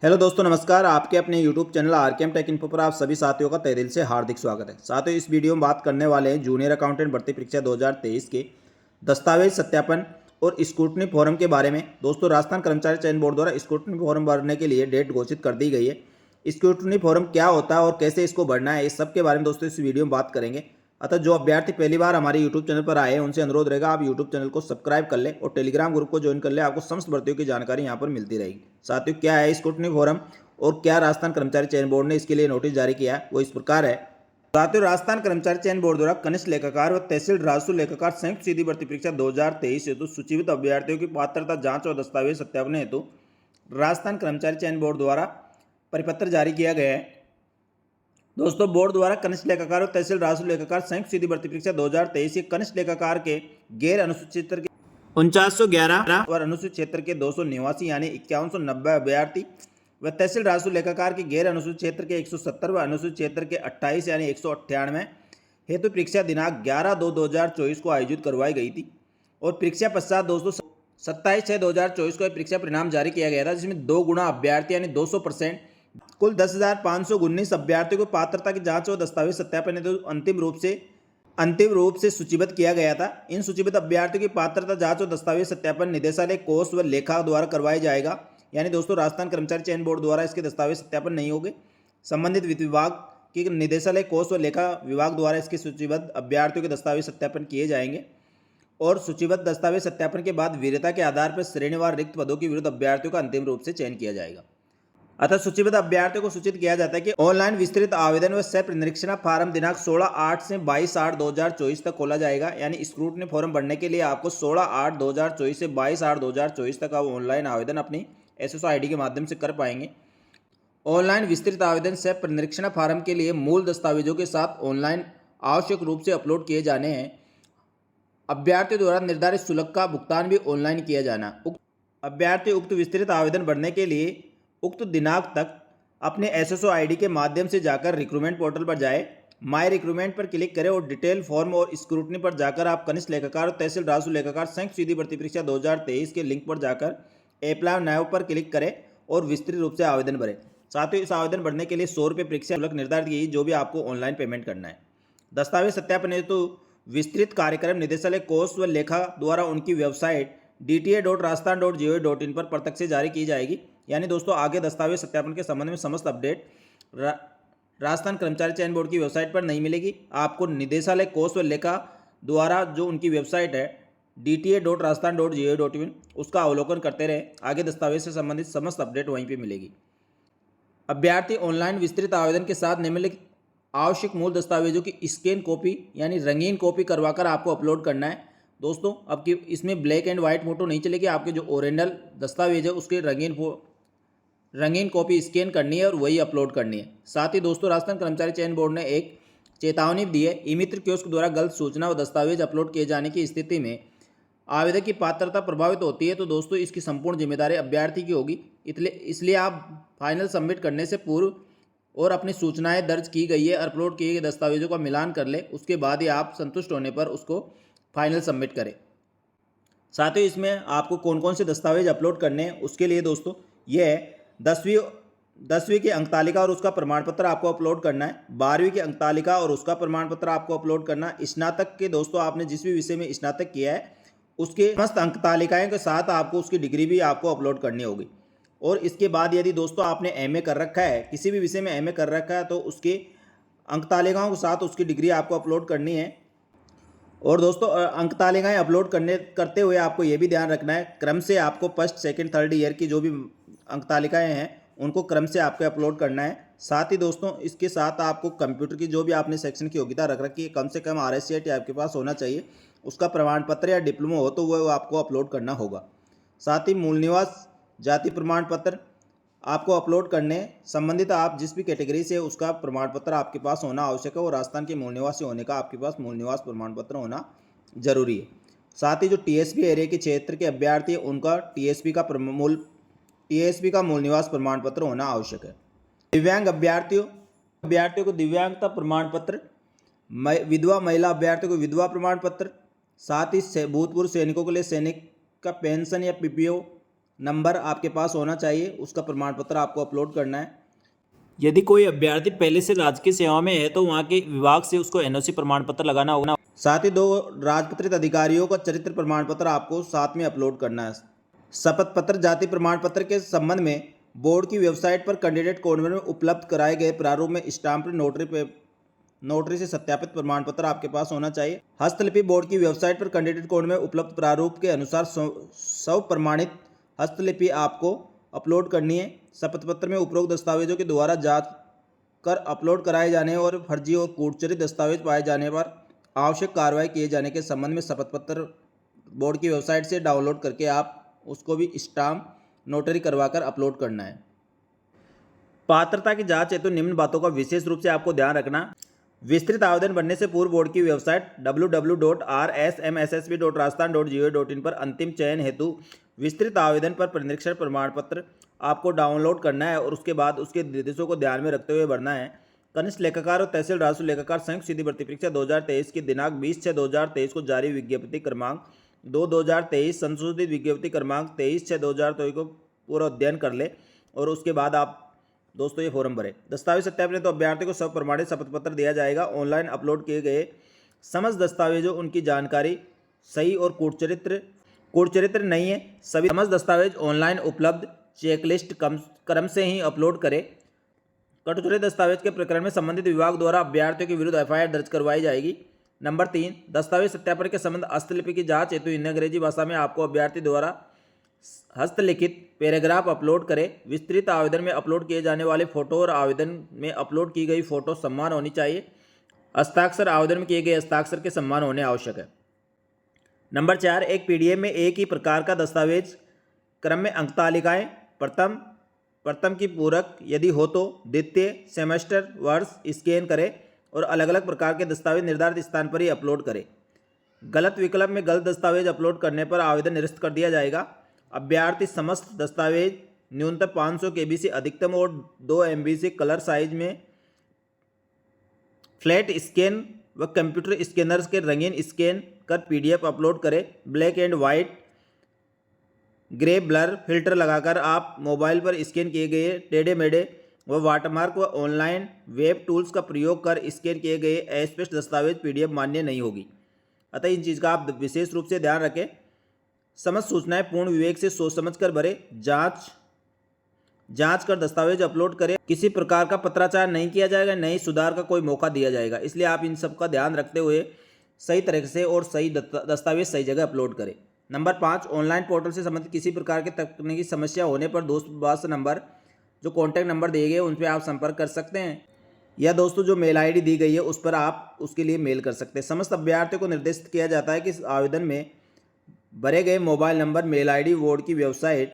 Hello दोस्तों, नमस्कार। आपके अपने YouTube channel RKM take info पर आप सभी साथियों का तहे दिल से हार्दिक स्वागत है। साथियों, इस वीडियो में बात करने वाले हैं जूनियर अकाउंटेंट भर्ती परीक्षा 2023 के दस्तावेज सत्यापन और स्क्रूटनी फॉर्म के बारे में। दोस्तों, राजस्थान कर्मचारी चयन बोर्ड द्वारा स्क्रूटनी फॉर्म भरने के लिए डेट घोषित कर दी गई है। स्क्रूटनी फॉर्म क्या होता है और कैसे इसको भरना है, इस सब के बारे में दोस्तों इस वीडियो में बात करेंगे। अतः जो अभ्यर्थी पहली बार हमारे यूट्यूब चैनल पर आए हैं उनसे अनुरोध रहेगा आप यूट्यूब चैनल को सब्सक्राइब कर ले और टेलीग्राम ग्रुप को ज्वाइन कर ले। आपको समस्त भर्तियों की जानकारी यहाँ पर मिलती रहेगी। साथियों, क्या है स्क्रूटनी फॉर्म और क्या राजस्थान कर्मचारी चयन बोर्ड ने इसके लिए नोटिस जारी किया है, वो इस प्रकार है। साथियों, राजस्थान कर्मचारी चयन बोर्ड द्वारा कनिष्ठ लेखाकार व तहसील राजस्व लेखाकार संयुक्त सीधी भर्ती परीक्षा 2023 हेतु सूचीबद्ध अभ्यर्थियों की पात्रता जांच और दस्तावेज सत्यापन हेतु राजस्थान कर्मचारी चयन बोर्ड द्वारा परिपत्र जारी किया गया है। दोस्तों, बोर्ड द्वारा कनिष्ठ लेखाकार और तहसील राजस्व लेखाकार संयुक्त सीधी भर्ती परीक्षा 2023 के कनिष्ठ लेखाकार के गैर अनुसूचित क्षेत्र के 4911 और अनुसूचित क्षेत्र के 289 यानी 5190 अभ्यर्थी व तहसील राजस्व लेखाकार के गैर अनुसूचित क्षेत्र के 170 व अनुसूचित क्षेत्र के 28 यानी 198 हेतु परीक्षा दिनांक 11/2/2024 को आयोजित करवाई गई थी और परीक्षा पश्चात दोस्तों 27/6/2024 को परीक्षा परिणाम जारी किया गया था, जिसमें 2 गुना अभ्यर्थी यानी 200% कुल 10,519 अभ्यर्थियों को पात्रता की जांच और दस्तावेज सत्यापन हेतु अंतिम रूप से सूचीबद्ध किया गया था। इन सूचीबद्ध अभ्यर्थियों की पात्रता जांच और दस्तावेज सत्यापन निदेशालय कोष व लेखा द्वारा करवाया जाएगा। यानी दोस्तों, राजस्थान कर्मचारी चयन बोर्ड द्वारा इसके दस्तावेज सत्यापन नहीं होंगे। संबंधित वित्त विभाग के निदेशालय कोष व लेखा विभाग द्वारा इसके सूचीबद्ध अभ्यर्थियों के दस्तावेज सत्यापन किए जाएंगे और सूचीबद्ध दस्तावेज सत्यापन के बाद वीरता के आधार पर श्रेणीवार रिक्त पदों के विरुद्ध अभ्यर्थियों का अंतिम रूप से चयन किया जाएगा। अतः सूचीबद्ध अभ्यर्थियों को सूचित किया जाता है कि ऑनलाइन विस्तृत आवेदन व सह निरीक्षण फार्म दिनांक 16/8 से 22/8/2024 तक खोला जाएगा। यानी स्क्रूटनी फॉर्म भरने के लिए आपको 16/8/2024 से 22/8/2024 तक आप ऑनलाइन आवेदन अपनी SSO ID के माध्यम से कर पाएंगे। ऑनलाइन विस्तृत आवेदन सह निरीक्षण फार्म के लिए मूल दस्तावेजों के साथ ऑनलाइन आवश्यक रूप से अपलोड किए जाने हैं। अभ्यर्थियों द्वारा निर्धारित शुल्क का भुगतान भी ऑनलाइन किया जाना। अभ्यर्थी उक्त विस्तृत आवेदन भरने के लिए उक्त दिनांक तक अपने SSO ID के माध्यम से जाकर रिक्रूटमेंट पोर्टल पर जाए, माई रिक्रूटमेंट पर क्लिक करें और डिटेल फॉर्म और स्क्रूटनी पर जाकर आप कनिष्ठ लेखाकार और तहसील राजस्व लेखाकार संयुक्त सीधी भर्ती परीक्षा 2023 के लिंक पर जाकर अप्लाई नाउ पर क्लिक करें और विस्तृत रूप से आवेदन भरें। साथ ही इस आवेदन भरने के लिए 100 रुपये परीक्षा शुल्क निर्धारित की, जो भी आपको ऑनलाइन पेमेंट करना है। दस्तावेज सत्यापन हेतु विस्तृत कार्यक्रम निदेशालय कोष व लेखा द्वारा उनकी वेबसाइट dta.rajasthan.gov.in पर प्रत्यक्ष से जारी की जाएगी। यानी दोस्तों, आगे दस्तावेज सत्यापन के संबंध में समस्त अपडेट राजस्थान कर्मचारी चयन बोर्ड की वेबसाइट पर नहीं मिलेगी। आपको निदेशालय कोष व लेखा द्वारा जो उनकी वेबसाइट है dta.rajasthan.gov.in उसका अवलोकन करते रहे। आगे दस्तावेज से संबंधित समस्त अपडेट वहीं पे मिलेगी। अभ्यर्थी ऑनलाइन विस्तृत आवेदन के साथ निम्नलिखित आवश्यक मूल दस्तावेजों की स्कैन कॉपी यानी रंगीन कॉपी करवाकर आपको अपलोड करना है। दोस्तों, अब की इसमें ब्लैक एंड वाइट फोटो नहीं चलेगी। आपके जो ओरिजिनल दस्तावेज है उसके रंगीन कॉपी स्कैन करनी है और वही अपलोड करनी है। साथ ही दोस्तों, राजस्थान कर्मचारी चयन बोर्ड ने एक चेतावनी दी है। ई मित्र कियोस्क द्वारा गलत सूचना व दस्तावेज अपलोड किए जाने की स्थिति में आवेदक की पात्रता प्रभावित होती है तो दोस्तों इसकी संपूर्ण जिम्मेदारी अभ्यर्थी की होगी। इसलिए आप फाइनल सबमिट करने से पूर्व और अपनी सूचनाएं दर्ज की गई है अपलोड किए गए दस्तावेजों का मिलान कर ले, उसके बाद ही आप संतुष्ट होने पर उसको फाइनल सबमिट करें। साथ ही इसमें आपको कौन कौन से दस्तावेज अपलोड करने हैं उसके लिए दोस्तों ये है 10वीं की अंकतालिका और उसका प्रमाण पत्र आपको अपलोड करना है। 12वीं की अंकतालिका और उसका प्रमाण पत्र आपको अपलोड करना है। स्नातक के दोस्तों आपने जिस भी विषय में स्नातक किया है उसके समस्त अंकतालिकाएं के साथ आपको उसकी डिग्री भी आपको अपलोड करनी होगी। और इसके बाद यदि दोस्तों आपने MA कर रखा है, किसी भी विषय में MA कर रखा है, तो उसके अंकतालिकाओं के साथ उसकी डिग्री आपको अपलोड करनी है। और दोस्तों, अंकतालिकाएं अपलोड करते हुए आपको ये भी ध्यान रखना है क्रम से आपको फर्स्ट सेकंड थर्ड ईयर की जो भी अंकतालिकाएं हैं उनको क्रम से आपको अपलोड करना है। साथ ही दोस्तों, इसके साथ आपको कंप्यूटर की जो भी आपने सेक्शन की योग्यता रख रखी है, कम से कम RSCT आपके पास होना चाहिए। उसका प्रमाण पत्र या डिप्लोमा हो तो वो आपको अपलोड करना होगा। साथ ही मूल निवास जाति प्रमाण पत्र आपको अपलोड करने संबंधित आप जिस भी कैटेगरी से उसका प्रमाण पत्र आपके पास होना आवश्यक है और राजस्थान के मूल निवासी होने का आपके पास मूल निवास प्रमाण पत्र होना जरूरी है। साथ ही जो TSP एरिया के क्षेत्र के अभ्यर्थी है उनका TSP का मूल निवास प्रमाण पत्र होना आवश्यक है। दिव्यांग अभ्यर्थियों को दिव्यांगता प्रमाण पत्र, विधवा महिला अभ्यर्थियों को विधवा प्रमाण पत्र, साथ ही भूतपूर्व सैनिकों के लिए सैनिक का पेंशन या PPO नंबर आपके पास होना चाहिए, उसका प्रमाण पत्र आपको अपलोड करना है। यदि कोई अभ्यर्थी पहले से राजकीय सेवा में है तो वहाँ के विभाग से उसको एनओसी प्रमाण पत्र लगाना होगा। साथ ही 2 राजपत्रित अधिकारियों का चरित्र प्रमाण पत्र आपको साथ में अपलोड करना है। शपथ पत्र, जाति प्रमाण पत्र के संबंध में बोर्ड की वेबसाइट पर कैंडिडेट कॉर्नर में उपलब्ध कराए गए प्रारूप में स्टाम्प नोटरी से सत्यापित प्रमाण पत्र आपके पास होना चाहिए। हस्तलिपि बोर्ड की वेबसाइट पर कैंडिडेट कोड में उपलब्ध प्रारूप के अनुसार स्व प्रमाणित हस्तलिपि आपको अपलोड करनी है। शपथ पत्र में उपरोक्त दस्तावेजों के द्वारा जांच कर अपलोड कराए जाने और फर्जी और कूटचरित दस्तावेज पाए जाने पर आवश्यक कार्रवाई किए जाने के संबंध में शपथ पत्र बोर्ड की वेबसाइट से डाउनलोड करके आप उसको भी स्टाम्प नोटरी करवाकर अपलोड करना है। पात्रता की जांच हेतु निम्न बातों का विशेष रूप से आपको ध्यान रखना। विस्तृत आवेदन भरने से पूर्व बोर्ड की वेबसाइट www.rsmssb.rajasthan.go.in पर अंतिम चयन हेतु विस्तृत आवेदन पर परिनिरीक्षण प्रमाण पत्र आपको डाउनलोड करना है और उसके बाद उसके निर्देशों को ध्यान में रखते हुए भरना है। कनिष्ठ लेखाकार और तहसील राजस्व लेखाकार संयुक्त सीधी भर्ती परीक्षा 2023 की दिनांक 20/6/2023 को जारी विज्ञप्ति क्रमांक 2/2023 संशोधित विज्ञप्ति क्रमांक 23/6/2023 को पूरा अध्ययन कर ले और उसके बाद आप दोस्तों ये फॉर्म भरें। दस्तावेज सत्यापन तो अभ्यर्थी को सब प्रमाणित शपथ पत्र दिया जाएगा। ऑनलाइन अपलोड किए गए समस्त दस्तावेजों उनकी जानकारी सही और कूटचरित्र नहीं है। सभी समस्त दस्तावेज ऑनलाइन उपलब्ध चेकलिस्ट क्रम से ही अपलोड करें। कटौती दस्तावेज के प्रकरण में संबंधित विभाग द्वारा अभ्यर्थियों के विरुद्ध एफआईआर दर्ज करवाई जाएगी। नंबर 3, दस्तावेज सत्यापन के संबंध हस्तलिपि की जांच हेतु हिंदी अंग्रेजी भाषा में आपको अभ्यर्थी द्वारा हस्तलिखित पैराग्राफ अपलोड करें। विस्तृत आवेदन में अपलोड किए जाने वाले फोटो और आवेदन में अपलोड की गई फोटो समान होनी चाहिए। हस्ताक्षर आवेदन में किए गए हस्ताक्षर के समान होने आवश्यक है। नंबर 4, एक पीडीएफ में एक ही प्रकार का दस्तावेज क्रम में अंक तालिकाएं प्रथम की पूरक यदि हो तो द्वितीय सेमेस्टर वर्ष स्कैन करें और अलग अलग प्रकार के दस्तावेज निर्धारित स्थान पर ही अपलोड करें। गलत विकल्प में गलत दस्तावेज अपलोड करने पर आवेदन निरस्त कर दिया जाएगा। अभ्यर्थी समस्त दस्तावेज न्यूनतम 500 KB से अधिकतम और 2 MB से कलर साइज में फ्लैट स्कैन व कंप्यूटर स्कैनर्स के रंगीन स्कैन कर PDF अपलोड करें। Black and white grey blur filter लगाकर आप मोबाइल पर स्कैन किए गए टेढ़े मेढ़े व वाटरमार्क व ऑनलाइन वेब टूल्स का प्रयोग कर स्कैन किए गए अस्पष्ट दस्तावेज PDF मान्य नहीं होगी। अतः इन चीज़ का आप विशेष रूप से ध्यान रखें। समस्त सूचनाएं पूर्ण विवेक से सोच समझ कर भरें। जांच कर दस्तावेज अपलोड करें। किसी प्रकार का पत्राचार नहीं किया जाएगा, नहीं सुधार का कोई मौका दिया जाएगा। इसलिए आप इन सब का ध्यान रखते हुए सही तरीके से और सही दस्तावेज सही जगह अपलोड करें। नंबर 5, ऑनलाइन पोर्टल से संबंधित किसी प्रकार की तकनीकी समस्या होने पर दोस्त नंबर जो कॉन्टैक्ट नंबर दिए गए उन पर आप संपर्क कर सकते हैं या दोस्तों जो मेल ID दी गई है उस पर आप उसके लिए मेल कर सकते हैं। समस्त अभ्यर्थियों को निर्देशित किया जाता है कि इस आवेदन में भरे गए mobile number, mail ID, board की वेबसाइट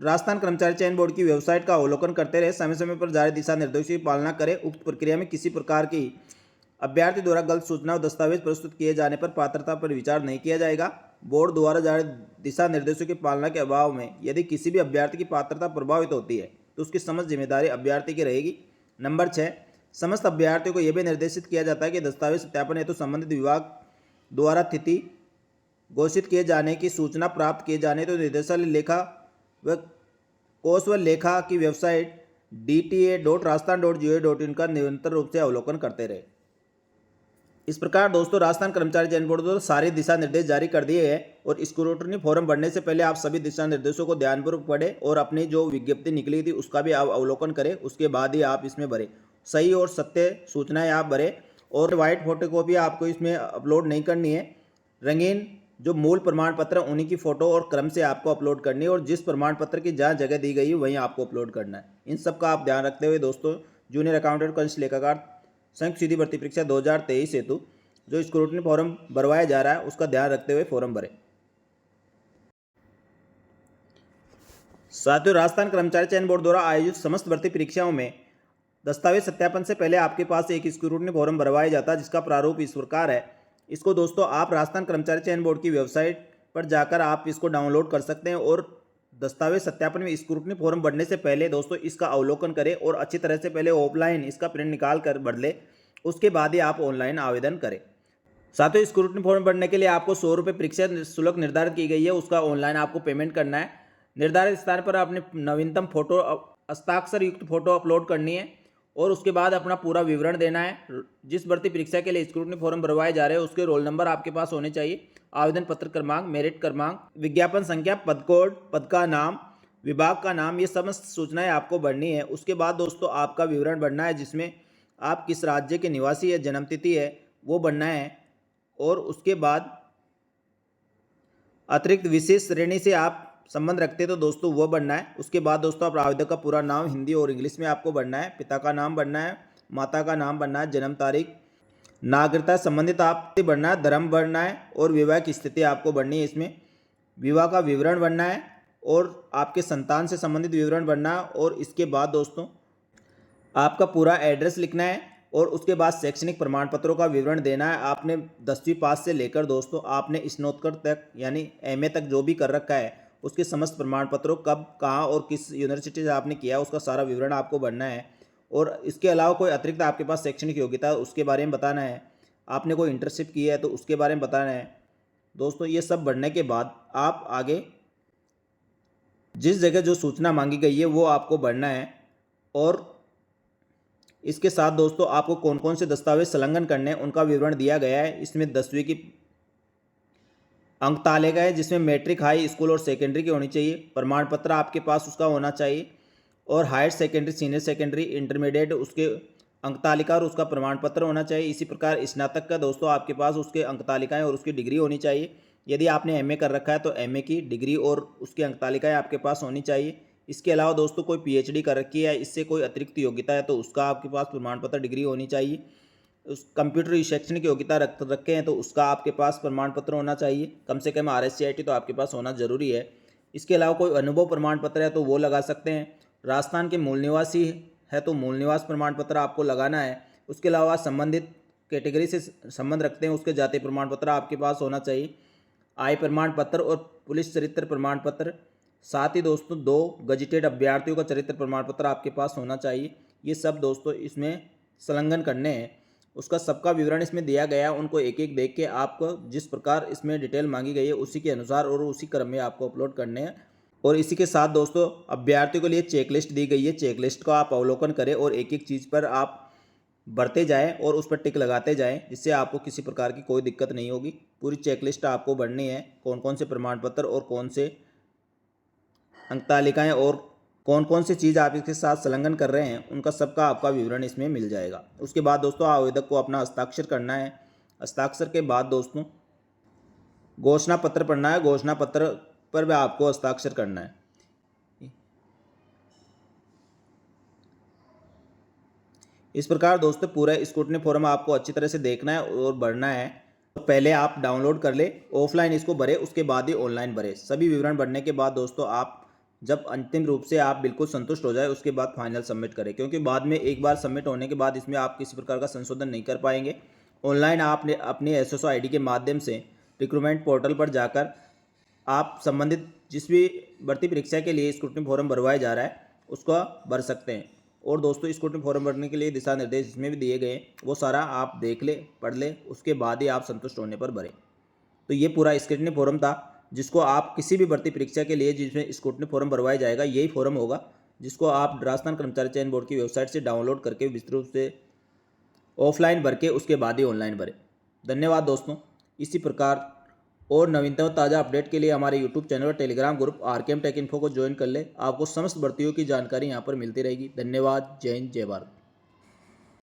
राजस्थान कर्मचारी चयन बोर्ड की वेबसाइट का अवलोकन करते रहे। समय समय पर जारी दिशा निर्देशों की पालना करें। उक्त प्रक्रिया में किसी प्रकार की अभ्यर्थी द्वारा गलत सूचना और दस्तावेज प्रस्तुत किए जाने पर पात्रता पर विचार नहीं किया जाएगा। बोर्ड द्वारा जारी दिशा निर्देशों की पालना के अभाव में यदि किसी भी अभ्यर्थी की पात्रता प्रभावित होती है तो उसकी समस्त जिम्मेदारी अभ्यर्थी की रहेगी। नंबर 6, समस्त अभ्यर्थियों को यह भी निर्देशित किया जाता है कि दस्तावेज सत्यापन हेतु संबंधित विभाग द्वारा तिथि घोषित किए जाने की सूचना प्राप्त किए जाने तो निदेशालय लेखा व कोष व लेखा की वेबसाइट dta.rajasthan.go.in का निरंतर रूप से अवलोकन करते रहे। इस प्रकार दोस्तों राजस्थान कर्मचारी चयन बोर्ड द्वारा सारे दिशा निर्देश जारी कर दिए हैं और स्क्रूटनी फॉर्म भरने से पहले आप सभी दिशा निर्देशों को ध्यानपूर्वक पढ़ें और अपनी जो विज्ञप्ति निकली थी उसका भी आप अवलोकन करें। उसके बाद ही आप इसमें भरें। सही और सत्य सूचनाएं आप भरें और वाइट फोटोकॉपी आपको इसमें अपलोड नहीं करनी है। रंगीन जो मूल प्रमाण पत्र उन्हीं की फ़ोटो और क्रम से आपको अपलोड करनी है और जिस प्रमाण पत्र की जहाँ जगह दी गई है वहीं आपको अपलोड करना है। इन सब का आप ध्यान रखते हुए दोस्तों जूनियर अकाउंटेंट कनिष्ठ लेखाकार संयुक्त सीधी भर्ती परीक्षा 2023 हेतु जो स्क्रूटनी फॉर्म भरवाया जा रहा है उसका ध्यान रखते हुए फॉर्म भरें। साथियों राजस्थान कर्मचारी चयन बोर्ड द्वारा आयोजित समस्त भर्ती परीक्षाओं में दस्तावेज सत्यापन से पहले आपके पास एक स्क्रूटनी फॉर्म भरवाया जाता है जिसका प्रारूप इस प्रकार है। इसको दोस्तों आप राजस्थान कर्मचारी चयन बोर्ड की वेबसाइट पर जाकर आप इसको डाउनलोड कर सकते हैं और दस्तावेज सत्यापन में स्क्रूटनी फॉर्म भरने से पहले दोस्तों इसका अवलोकन करें और अच्छी तरह से पहले ऑफलाइन इसका प्रिंट निकाल कर भर ले। उसके बाद ही आप ऑनलाइन आवेदन करें। साथियों, स्क्रूटनी फॉर्म भरने के लिए आपको 100 रुपये परीक्षा शुल्क निर्धारित की गई है, उसका ऑनलाइन आपको पेमेंट करना है। निर्धारित स्थान पर अपने नवीनतम फोटो हस्ताक्षर युक्त फोटो अपलोड करनी है और उसके बाद अपना पूरा विवरण देना है। जिस भर्ती परीक्षा के लिए स्क्रूटनी फॉर्म भरवाए जा रहे हैं उसके रोल नंबर आपके पास होने चाहिए, आवेदन पत्र क्रमांक, मेरिट क्रमांक, विज्ञापन संख्या, पद कोड, पद का नाम, विभाग का नाम, ये समस्त सूचनाएं आपको भरनी है। उसके बाद दोस्तों आपका विवरण भरना है जिसमें आप किस राज्य के निवासी है, जन्मतिथि है वो भरना है और उसके बाद अतिरिक्त विशेष श्रेणी से आप संबंध रखते तो दोस्तों वो भरना है। उसके बाद दोस्तों आप आवेदक का पूरा नाम हिंदी और इंग्लिश में आपको भरना है, पिता का नाम भरना है, माता का नाम भरना है, जन्म तारीख, नागरिकता संबंधित आपसे भरना है, धर्म भरना है और विवाह की स्थिति आपको भरनी है। इसमें विवाह का विवरण भरना है और आपके संतान से संबंधित विवरण भरना है और इसके बाद दोस्तों आपका पूरा एड्रेस लिखना है और उसके बाद शैक्षणिक प्रमाण पत्रों का विवरण देना है। आपने 10वीं पास से लेकर दोस्तों आपने स्नातक तक यानी एमए तक जो भी कर रखा है उसके समस्त प्रमाण पत्रों कब, कहाँ और किस यूनिवर्सिटी से आपने किया उसका सारा विवरण आपको भरना है। और इसके अलावा कोई अतिरिक्त आपके पास शैक्षणिक योग्यता है उसके बारे में बताना है, आपने कोई इंटर्नशिप की है तो उसके बारे में बताना है। दोस्तों ये सब भरने के बाद आप आगे जिस जगह जो सूचना मांगी गई है वो आपको भरना है। और इसके साथ दोस्तों आपको कौन कौन से दस्तावेज संलग्न करने हैं उनका विवरण दिया गया है। इसमें 10वीं की अंक तालिका है जिसमें मैट्रिक, हाई स्कूल और सेकेंडरी की होनी चाहिए, प्रमाण पत्र आपके पास उसका होना चाहिए और higher secondary, senior secondary, intermediate उसके अंक तालिका और उसका प्रमाण पत्र होना चाहिए। इसी प्रकार स्नातक का दोस्तों आपके पास उसके अंक तालिकाएँ और उसकी डिग्री होनी चाहिए। यदि आपने एमए कर रखा है तो एमए की डिग्री और उसकी अंक तालिकाएँ आपके पास होनी चाहिए। इसके अलावा दोस्तों कोई पीएचडी कर रखी है, इससे कोई अतिरिक्त योग्यता है तो उसका आपके पास प्रमाण पत्र, डिग्री होनी चाहिए। उस कंप्यूटर शैक्षणिक योग्यता रखे हैं तो उसका आपके पास प्रमाण पत्र होना चाहिए, कम से कम RSCIT तो आपके पास होना जरूरी है। इसके अलावा कोई अनुभव प्रमाण पत्र है तो वो लगा सकते हैं। राजस्थान के मूल निवासी है तो मूल निवास प्रमाण पत्र आपको लगाना है। उसके अलावा संबंधित कैटेगरी से संबंध रखते हैं उसके जाति प्रमाण पत्र आपके पास होना चाहिए, आय प्रमाण पत्र और पुलिस चरित्र प्रमाण पत्र। साथ ही दोस्तों 2 गजेटेड अभ्यर्थियों का चरित्र प्रमाण पत्र आपके पास होना चाहिए। ये सब दोस्तों इसमें संलग्न करने हैं, उसका सबका विवरण इसमें दिया गया है। उनको एक एक देख के आपको जिस प्रकार इसमें डिटेल मांगी गई है उसी के अनुसार और उसी क्रम में आपको अपलोड करने हैं। और इसी के साथ दोस्तों अभ्यर्थियों के लिए चेकलिस्ट दी गई है, चेकलिस्ट का आप अवलोकन करें और एक एक चीज़ पर आप बढ़ते जाएं और उस पर टिक लगाते जाएं, जिससे आपको किसी प्रकार की कोई दिक्कत नहीं होगी। पूरी चेकलिस्ट आपको भरनी है, कौन कौन से प्रमाण पत्र और कौन से अंक तालिकाएँ और कौन कौन सी चीज़ आप इसके साथ संलग्न कर रहे हैं उनका सबका आपका विवरण इसमें मिल जाएगा। उसके बाद दोस्तों आवेदक को अपना हस्ताक्षर करना है। हस्ताक्षर के बाद दोस्तों घोषणा पत्र पढ़ना है, घोषणा पत्र पर भी आपको हस्ताक्षर करना है। इस प्रकार दोस्तों पूरा स्क्रूटनी फॉर्म आपको अच्छी तरह से देखना है और भरना है। तो पहले आप डाउनलोड कर ले, ऑफलाइन इसको भरे, उसके बाद ही ऑनलाइन भरे। सभी विवरण भरने के बाद दोस्तों आप जब अंतिम रूप से आप बिल्कुल संतुष्ट हो जाए उसके बाद फाइनल सबमिट करें, क्योंकि बाद में एक बार सबमिट होने के बाद इसमें आप किसी प्रकार का संशोधन नहीं कर पाएंगे। ऑनलाइन आपने अपनी SSO ID के माध्यम से रिक्रूटमेंट पोर्टल पर जाकर आप संबंधित जिस भी भर्ती परीक्षा के लिए स्क्रूटनी फॉर्म भरवाया जा रहा है उसको भर सकते हैं। और दोस्तों स्क्रूटनी फॉर्म भरने के लिए दिशा निर्देश इसमें भी दिए गए हैं, वो सारा आप देख ले, पढ़ ले, उसके बाद ही आप संतुष्ट होने पर भरें। तो ये पूरा स्क्रूटनी फॉर्म था जिसको आप किसी भी भर्ती परीक्षा के लिए जिसमें स्क्रूटनी फॉर्म भरवाया जाएगा यही फॉर्म होगा, जिसको आप राजस्थान कर्मचारी चयन बोर्ड की वेबसाइट से डाउनलोड करके विस्तृत रूप से ऑफलाइन भर के उसके बाद ही ऑनलाइन भरें। धन्यवाद दोस्तों। इसी प्रकार और नवीनतम ताज़ा अपडेट के लिए हमारे यूट्यूब चैनल और Telegram group RKM take info को ज्वाइन कर ले, आपको समस्त भर्तियों की जानकारी यहाँ पर मिलती रहेगी। धन्यवाद। जय हिंद, जय भारत।